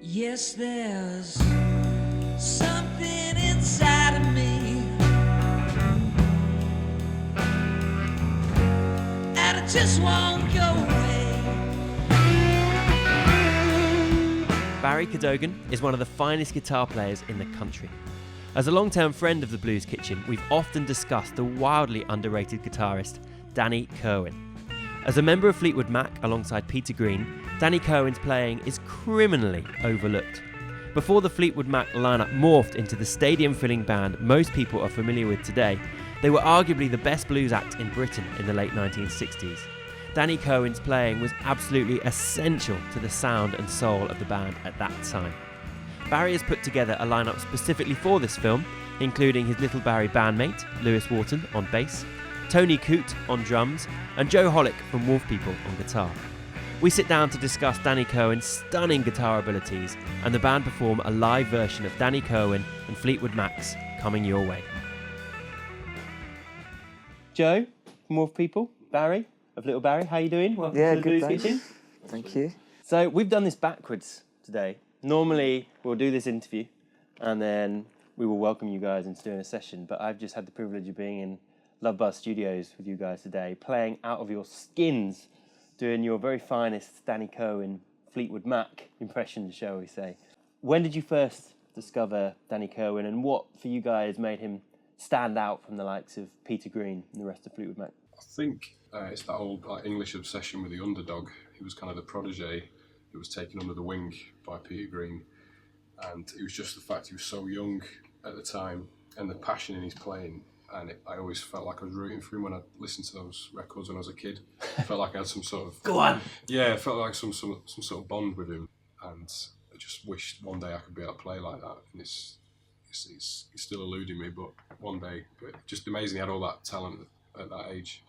Yes, there's something inside of me, and it just won't go away. Barrie Cadogan is one of the finest guitar players in the country. As a long-term friend of the Blues Kitchen, we've often discussed the wildly underrated guitarist, Danny Kirwan. As a member of Fleetwood Mac alongside Peter Green, Danny Kirwan's playing is criminally overlooked. Before the Fleetwood Mac lineup morphed into the stadium-filling band most people are familiar with today, they were arguably the best blues act in Britain in the late 1960s. Danny Kirwan's playing was absolutely essential to the sound and soul of the band at that time. Barrie has put together a lineup specifically for this film, including his Little Barrie bandmate, Lewis Wharton, on bass, Tony Coote on drums, and Joe Hollick from Wolf People on guitar. We sit down to discuss Danny Kirwan's stunning guitar abilities, and the band perform a live version of Danny Kirwan and Fleetwood Mac's Coming Your Way. Joe from Wolf People, Barrie of Little Barrie, how you doing? Welcome to the good, Blues thanks. Kitchen. Thank you. So we've done this backwards today. Normally we'll do this interview and then we will welcome you guys into doing a session, but I've just had the privilege of being in Love Buzz Studios with you guys today, playing out of your skins, doing your very finest Danny Kirwan Fleetwood Mac impression, shall we say. When did you first discover Danny Kirwan, and what for you guys made him stand out from the likes of Peter Green and the rest of Fleetwood Mac? I think it's that old English obsession with the underdog. He was kind of the protege that was taken under the wing by Peter Green, and it was just the fact he was so young at the time and the passion in his playing. And I always felt like I was rooting for him when I listened to those records when I was a kid. I felt like I had some sort of... Go on! Yeah, I felt like some sort of bond with him. And I just wished one day I could be able to play like that. And it's still eluding me, but one day. But just amazing he had all that talent at that age.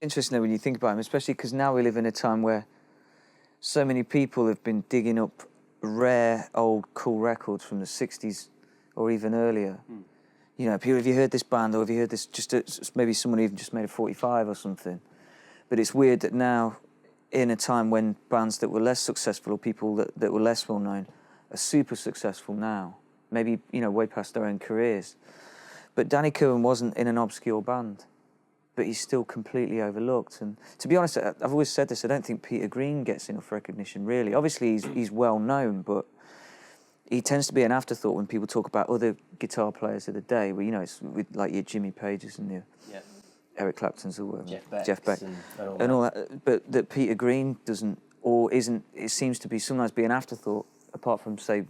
Interesting though when you think about him, especially because now we live in a time where so many people have been digging up rare, old, cool records from the 60s or even earlier. You know, people, have you heard this band, or have you heard this, maybe someone even just made a 45 or something. But it's weird that now, in a time when bands that were less successful or people that were less well known are super successful now, maybe, you know, way past their own careers. But Danny Kirwan wasn't in an obscure band, but he's still completely overlooked. And to be honest, I've always said this, I don't think Peter Green gets enough recognition, really. Obviously, he's well known, but he tends to be an afterthought when people talk about other guitar players of the day, where, you know, it's with like your Jimmy Pages and your Eric Clapton's or whatever, Jeff Beck and all that. But that Peter Green doesn't, or isn't, it seems to be sometimes be an afterthought, apart from, say,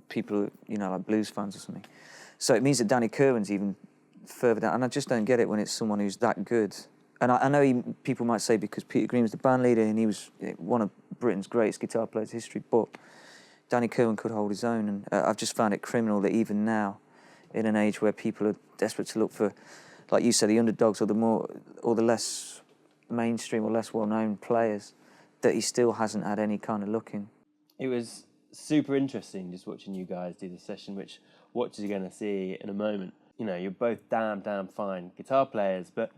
people, you know, like blues fans or something. So it means that Danny Kirwan's even further down, and I just don't get it when it's someone who's that good. And I know people might say because Peter Green was the band leader and he was one of Britain's greatest guitar players in history, but Danny Kirwan could hold his own, and I've just found it criminal that even now, in an age where people are desperate to look for, like you said, the underdogs or the less mainstream or less well-known players, that he still hasn't had any kind of looking. It was super interesting just watching you guys do the session, which watchers are going to see in a moment. You know, you're both damn fine guitar players, but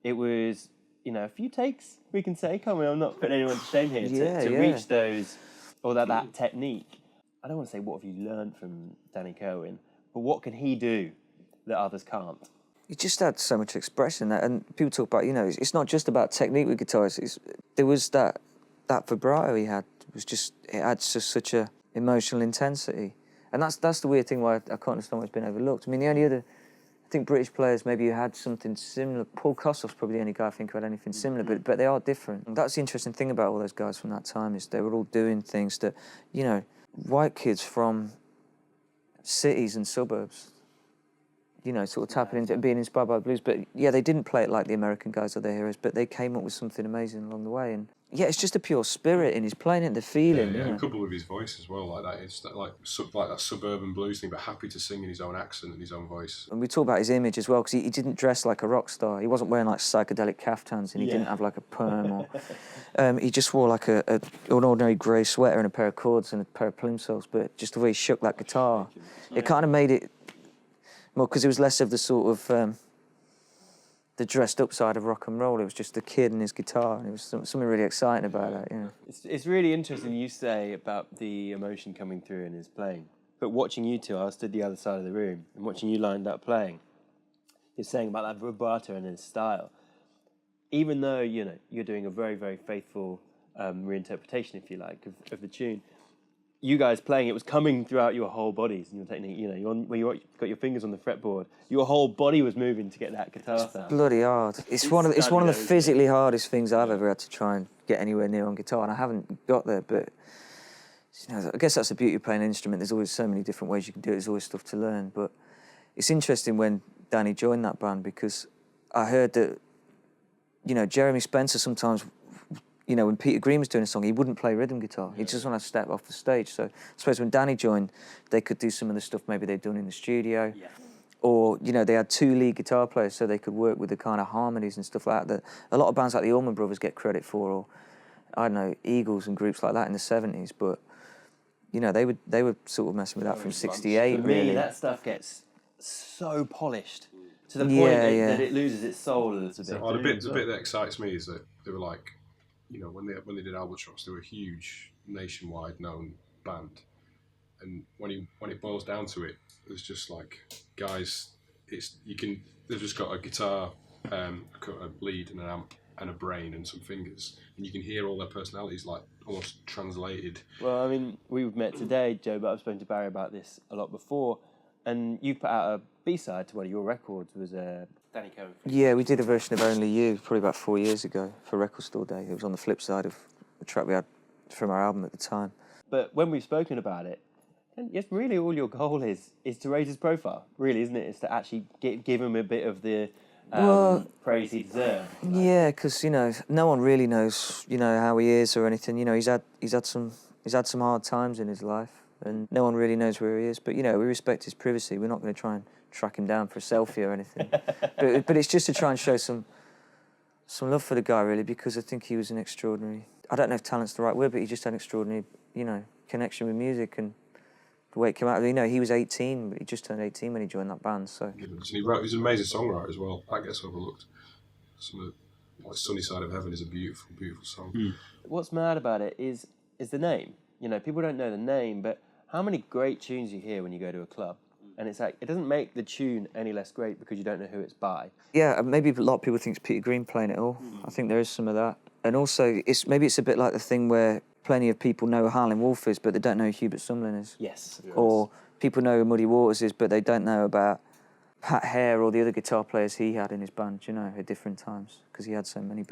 it was, you know, a few takes, we can say. Come on, I'm not putting anyone to shame here, to reach those, or that technique. I don't want to say what have you learned from Danny Kirwan, but what can he do that others can't? He just had so much expression, and people talk about, you know, it's not just about technique with guitars. There was that vibrato he had. It had just such a emotional intensity, and that's the weird thing why I can't understand why it's been overlooked. I mean, the only other, I think, British players maybe who had something similar. Paul Kossoff's probably the only guy I think who had anything similar, but they are different. And that's the interesting thing about all those guys from that time, is they were all doing things that, you know, white kids from cities and suburbs, you know, sort of tapping into and being inspired by the blues. But yeah, they didn't play it like the American guys or their heroes, but they came up with something amazing along the way. And yeah, it's just a pure spirit in his playing it, the feeling. Yeah, coupled with his voice as well, like that. It's like that suburban blues thing, but happy to sing in his own accent and his own voice. And we talk about his image as well, because he didn't dress like a rock star. He wasn't wearing like psychedelic caftans, and he didn't have like a perm or. He just wore like an ordinary grey sweater and a pair of cords and a pair of plimsolls. But just the way he shook that guitar, it kind of made it more, because it was less of the sort of the dressed up side of rock and roll. It was just the kid and his guitar, and it was something really exciting about that. You know. It's really interesting you say about the emotion coming through in his playing. But watching you two, I stood the other side of the room, and watching you lined up playing, you're saying about that vibrato and his style. Even though, you know, you're doing a very, very faithful reinterpretation, if you like, of the tune, you guys playing, it was coming throughout your whole bodies and your technique. You know, when you've got your fingers on the fretboard, your whole body was moving to get that guitar sound. Bloody hard. It's one of the physically hardest things I've ever had to try and get anywhere near on guitar, and I haven't got there. But you know, I guess that's the beauty of playing an instrument. There's always so many different ways you can do it. There's always stuff to learn. But it's interesting when Danny joined that band, because I heard that, you know, Jeremy Spencer sometimes, you know, when Peter Green was doing a song, he wouldn't play rhythm guitar. He just wanted to step off the stage. So I suppose when Danny joined, they could do some of the stuff maybe they'd done in the studio. Yeah. Or, you know, they had 2 lead guitar players, so they could work with the kind of harmonies and stuff like that a lot of bands like the Allman Brothers get credit for, or, I don't know, Eagles and groups like that in the 70s. But, you know, they were sort of messing with that from 68, For really. me, that stuff gets so polished to the point that it loses its soul a little bit. The bit that excites me is that they were like, you know, when they did Albatross, they were a huge nationwide known band, and when it boils down to it, there's just like guys. They've just got a guitar, a lead and an amp and a brain and some fingers, and you can hear all their personalities like almost translated. Well, I mean, we've met today, Joe, but I've spoken to Barrie about this a lot before, and you put out a B-side to one of your records, was Danny Kirwan. Yeah, we did a version of Only You probably about 4 years ago for Record Store Day. It was on the flip side of the track we had from our album at the time. But when we've spoken about it, and yes, really all your goal is to raise his profile, really, isn't it? Is to actually give him a bit of the praise he deserves. Yeah, because, you know, no one really knows, you know, how he is or anything. You know, he's had some hard times in his life, and no one really knows where he is. But, you know, we respect his privacy. We're not going to try and track him down for a selfie or anything. but it's just to try and show some love for the guy, really, because I think he was an extraordinary, I don't know if talent's the right word, but he just had an extraordinary, you know, connection with music, and the way it came out. You know, he was 18, but he just turned 18 when he joined that band, so. He was an amazing songwriter as well. That gets overlooked. Like Sunny Side of Heaven is a beautiful, beautiful song. What's mad about it is the name. You know, people don't know the name, but how many great tunes you hear when you go to a club? And it's like, it doesn't make the tune any less great because you don't know who it's by. Yeah, maybe a lot of people think it's Peter Green playing it all. I think there is some of that. And also, maybe it's a bit like the thing where plenty of people know who Howlin' Wolf is, but they don't know who Hubert Sumlin is. Yes. Or people know who Muddy Waters is, but they don't know about Pat Hare or the other guitar players he had in his band, you know, at different times, because he had so many.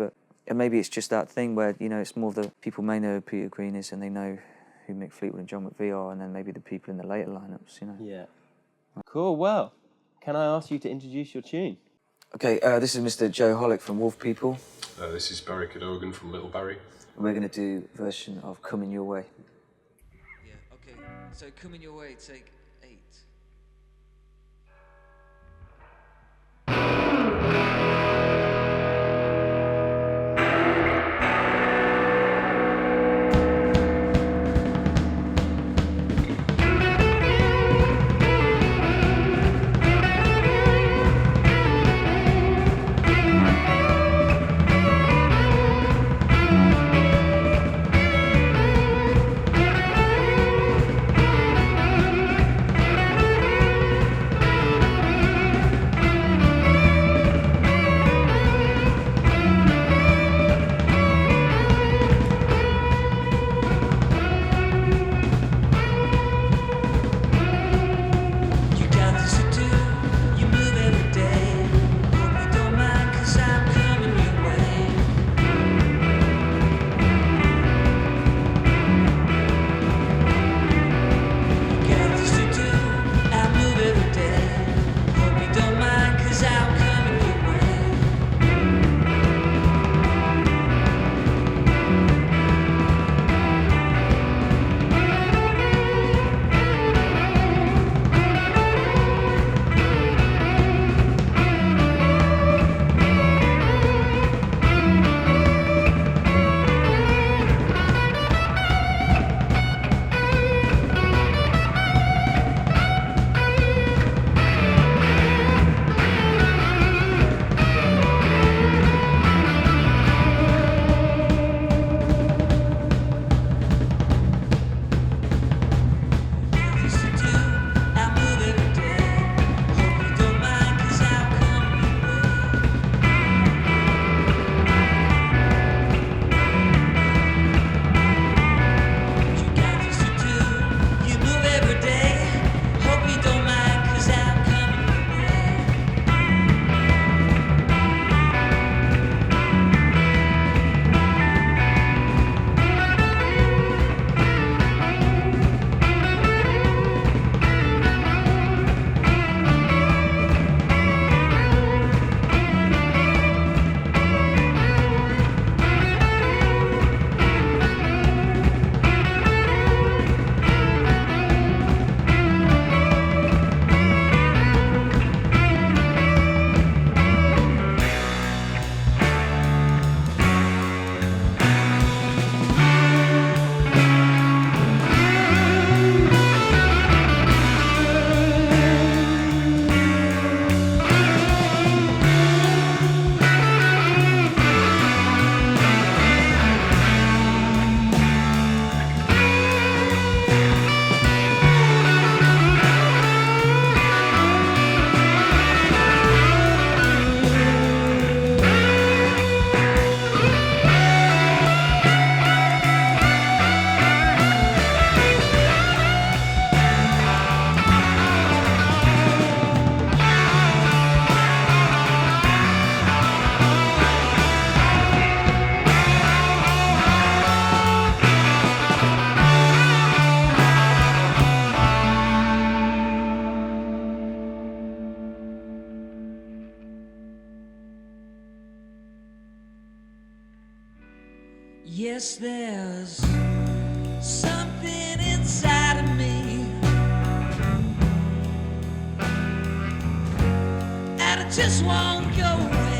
And maybe it's just that thing where, you know, it's more the people may know who Peter Green is and they know who Mick Fleetwood and John McVie are, and then maybe the people in the later lineups, you know. Yeah. Cool. Well, can I ask you to introduce your tune? Okay, this is Mr. Joe Hollick from Wolf People. This is Barrie Cadogan from Little Barrie. And we're going to do a version of Coming Your Way. Yeah, okay. So Coming Your Way, take 8. guess there's something inside of me, and it just won't go away.